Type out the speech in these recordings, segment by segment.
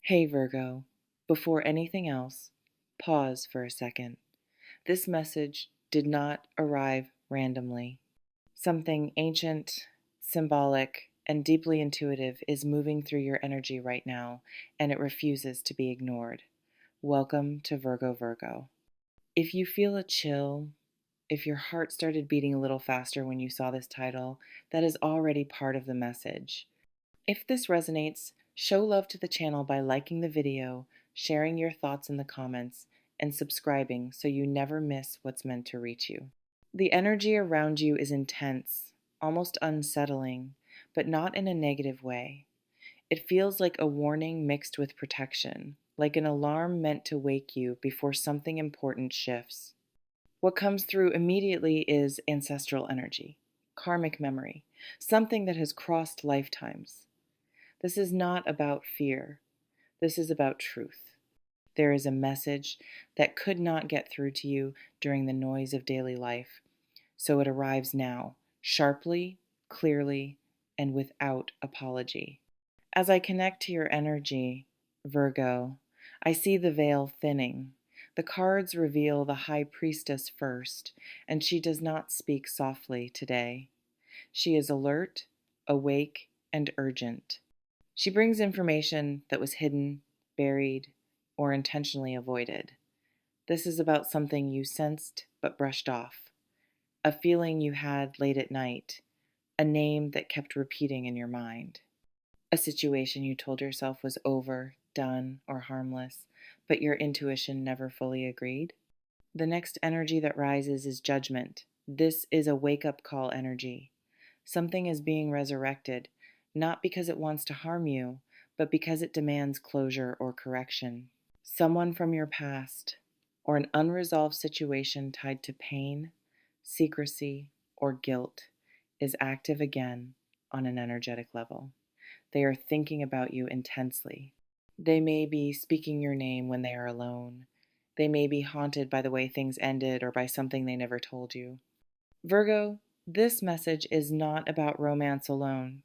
Hey Virgo, before anything else, pause for a second. This message did not arrive randomly. Something ancient, symbolic, and deeply intuitive is moving through your energy right now, and it refuses to be ignored. Welcome to Virgo. If you feel a chill, if your heart started beating a little faster when you saw this title, that is already part of the message. If this resonates, show love to the channel by liking the video, sharing your thoughts in the comments, and subscribing so you never miss what's meant to reach you. The energy around you is intense, almost unsettling, but not in a negative way. It feels like a warning mixed with protection, like an alarm meant to wake you before something important shifts. What comes through immediately is ancestral energy, karmic memory, something that has crossed lifetimes. This is not about fear. This is about truth. There is a message that could not get through to you during the noise of daily life, so it arrives now, sharply, clearly, and without apology. As I connect to your energy, Virgo, I see the veil thinning. The cards reveal the High Priestess first, and she does not speak softly today. She is alert, awake, and urgent. She brings information that was hidden, buried, or intentionally avoided. This is about something you sensed but brushed off, a feeling you had late at night, a name that kept repeating in your mind, a situation you told yourself was over, done, or harmless, but your intuition never fully agreed. The next energy that rises is judgment. This is a wake-up call energy. Something is being resurrected, not because it wants to harm you, but because it demands closure or correction. Someone from your past, or an unresolved situation tied to pain, secrecy, or guilt, is active again on an energetic level. They are thinking about you intensely. They may be speaking your name when they are alone. They may be haunted by the way things ended or by something they never told you. Virgo, this message is not about romance alone,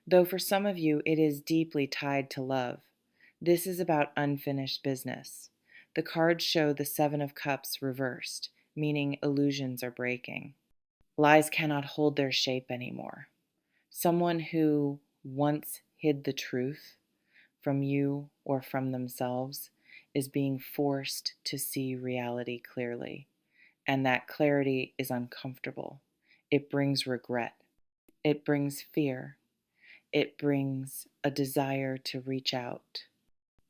though for some of you it is deeply tied to love. This is about unfinished business. The cards show the Seven of Cups reversed, meaning illusions are breaking. Lies cannot hold their shape anymore. Someone who once hid the truth from you or from themselves is being forced to see reality clearly. And that clarity is uncomfortable. It brings regret. It brings fear. It brings a desire to reach out.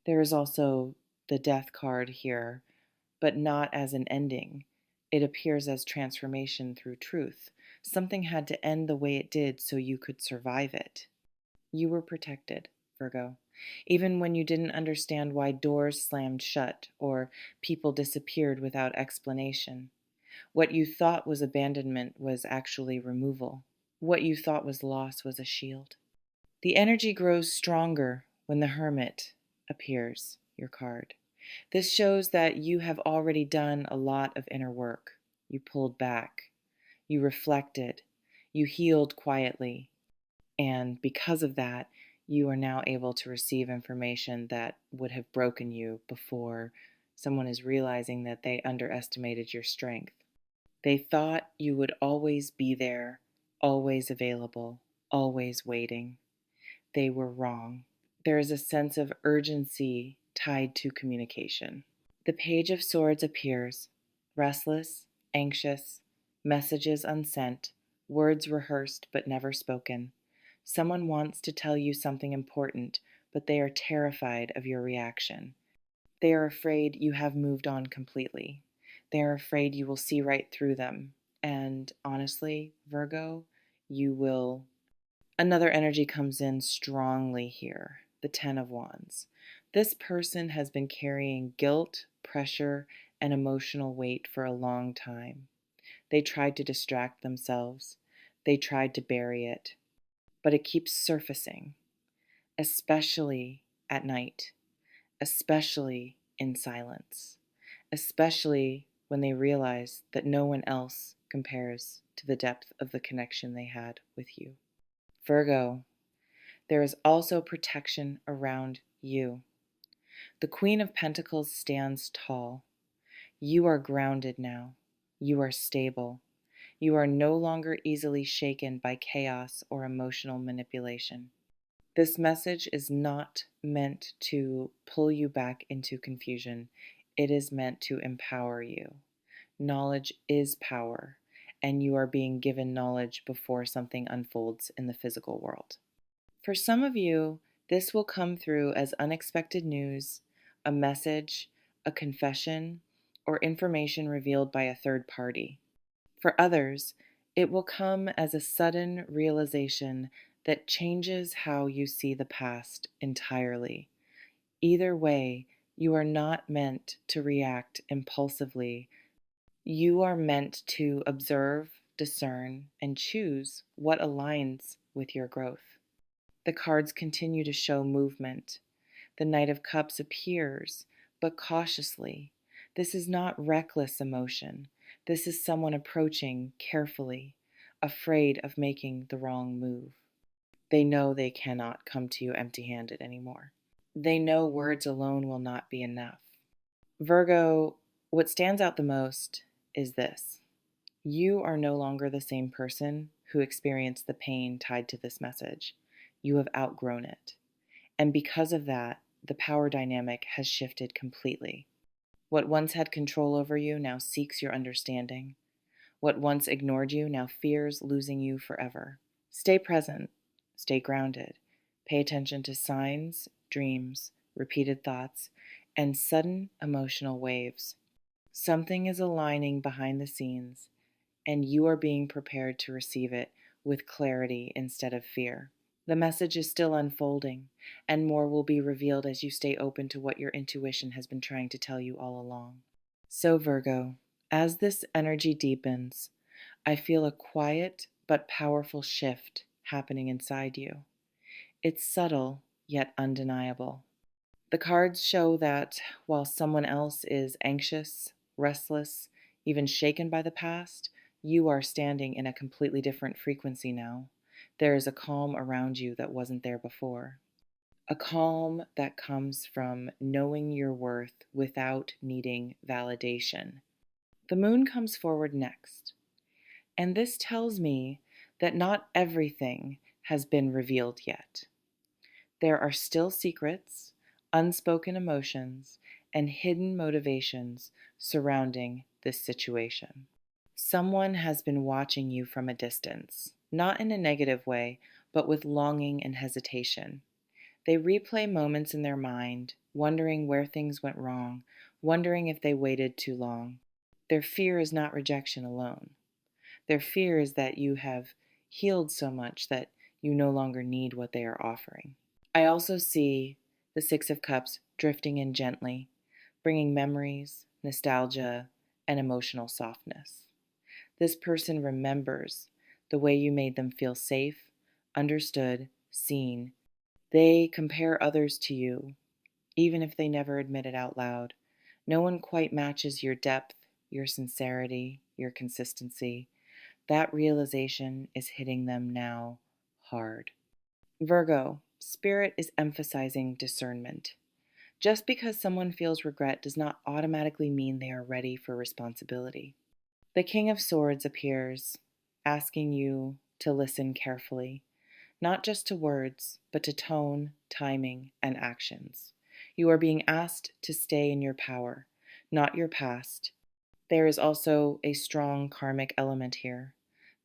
There is also the death card here, but not as an ending. It appears as transformation through truth. Something had to end the way it did so you could survive it. You were protected, Virgo, even when you didn't understand why doors slammed shut or people disappeared without explanation. What you thought was abandonment was actually removal. What you thought was loss was a shield. The energy grows stronger when the Hermit appears, your card. This shows that you have already done a lot of inner work. You pulled back. You reflected. You healed quietly. And because of that, you are now able to receive information that would have broken you before someone is realizing that they underestimated your strength. They thought you would always be there, always available, always waiting. They were wrong. There is a sense of urgency tied to communication. The Page of Swords appears, restless, anxious, messages unsent, words rehearsed but never spoken. Someone wants to tell you something important, but they are terrified of your reaction. They are afraid you have moved on completely. They are afraid you will see right through them. And honestly, Virgo, you will. Another energy comes in strongly here, the Ten of Wands. This person has been carrying guilt, pressure, and emotional weight for a long time. They tried to distract themselves. They tried to bury it. But it keeps surfacing, especially at night, especially in silence, especially when they realize that no one else compares to the depth of the connection they had with you. Virgo, there is also protection around you. The Queen of Pentacles stands tall. You are grounded now. You are stable. You are no longer easily shaken by chaos or emotional manipulation. This message is not meant to pull you back into confusion. It is meant to empower you. Knowledge is power, and you are being given knowledge before something unfolds in the physical world. For some of you, this will come through as unexpected news, a message, a confession, or information revealed by a third party. For others, it will come as a sudden realization that changes how you see the past entirely. Either way, you are not meant to react impulsively. You are meant to observe, discern, and choose what aligns with your growth. The cards continue to show movement. The Knight of Cups appears, but cautiously. This is not reckless emotion. This is someone approaching carefully, afraid of making the wrong move. They know they cannot come to you empty-handed anymore. They know words alone will not be enough. Virgo, what stands out the most is this. You are no longer the same person who experienced the pain tied to this message. You have outgrown it. And because of that, the power dynamic has shifted completely. What once had control over you now seeks your understanding. What once ignored you now fears losing you forever. Stay present. Stay grounded. Pay attention to signs, dreams, repeated thoughts, and sudden emotional waves. Something is aligning behind the scenes, and you are being prepared to receive it with clarity instead of fear. The message is still unfolding, and more will be revealed as you stay open to what your intuition has been trying to tell you all along. So, Virgo, as this energy deepens, I feel a quiet but powerful shift happening inside you. It's subtle, yet undeniable. The cards show that while someone else is anxious, restless, even shaken by the past, you are standing in a completely different frequency now. There is a calm around you that wasn't there before. A calm that comes from knowing your worth without needing validation. The moon comes forward next, and this tells me that not everything has been revealed yet. There are still secrets, unspoken emotions, and hidden motivations surrounding this situation. Someone has been watching you from a distance, not in a negative way, but with longing and hesitation. They replay moments in their mind, wondering where things went wrong, wondering if they waited too long. Their fear is not rejection alone. Their fear is that you have healed so much that you no longer need what they are offering. I also see the Six of Cups drifting in gently, bringing memories, nostalgia, and emotional softness. This person remembers the way you made them feel safe, understood, seen. They compare others to you, even if they never admit it out loud. No one quite matches your depth, your sincerity, your consistency. That realization is hitting them now hard. Virgo, Spirit is emphasizing discernment. Just because someone feels regret does not automatically mean they are ready for responsibility. The King of Swords appears, asking you to listen carefully, not just to words, but to tone, timing, and actions. You are being asked to stay in your power, not your past. There is also a strong karmic element here.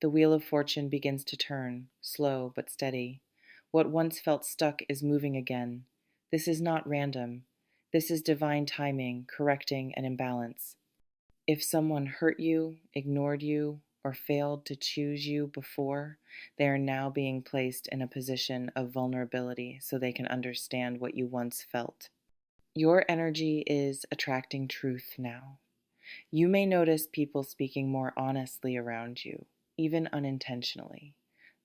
The Wheel of Fortune begins to turn, slow but steady. What once felt stuck is moving again. This is not random. This is divine timing, correcting an imbalance. If someone hurt you, ignored you, or failed to choose you before, they are now being placed in a position of vulnerability so they can understand what you once felt. Your energy is attracting truth now. You may notice people speaking more honestly around you, even unintentionally.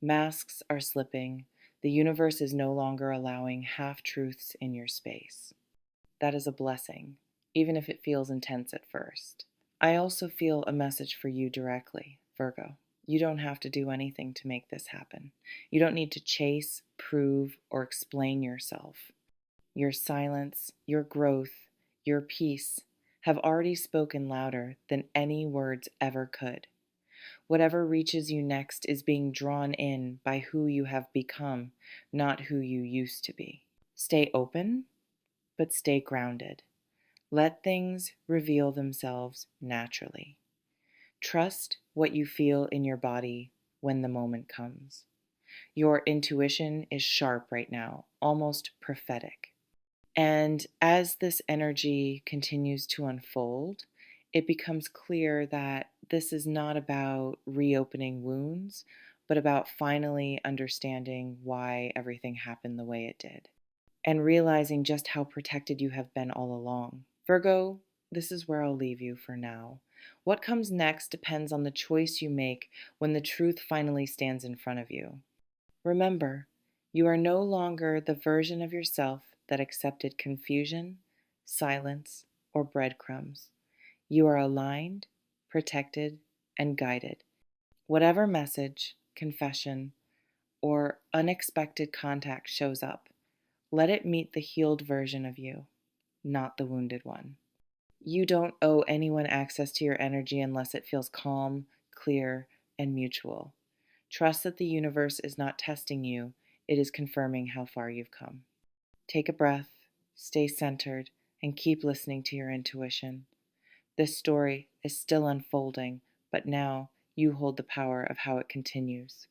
Masks are slipping. The universe is no longer allowing half-truths in your space. That is a blessing, even if it feels intense at first. I also feel a message for you directly, Virgo. You don't have to do anything to make this happen. You don't need to chase, prove, or explain yourself. Your silence, your growth, your peace have already spoken louder than any words ever could. Whatever reaches you next is being drawn in by who you have become, not who you used to be. Stay open, but stay grounded. Let things reveal themselves naturally. Trust what you feel in your body when the moment comes. Your intuition is sharp right now, almost prophetic. And as this energy continues to unfold, it becomes clear that this is not about reopening wounds, but about finally understanding why everything happened the way it did and realizing just how protected you have been all along. Virgo, this is where I'll leave you for now. What comes next depends on the choice you make when the truth finally stands in front of you. Remember, you are no longer the version of yourself that accepted confusion, silence, or breadcrumbs. You are aligned, protected, and guided. Whatever message, confession, or unexpected contact shows up, let it meet the healed version of you, not the wounded one. You don't owe anyone access to your energy unless it feels calm, clear, and mutual. Trust that the universe is not testing you, it is confirming how far you've come. Take a breath, stay centered, and keep listening to your intuition. This story is still unfolding, but now you hold the power of how it continues.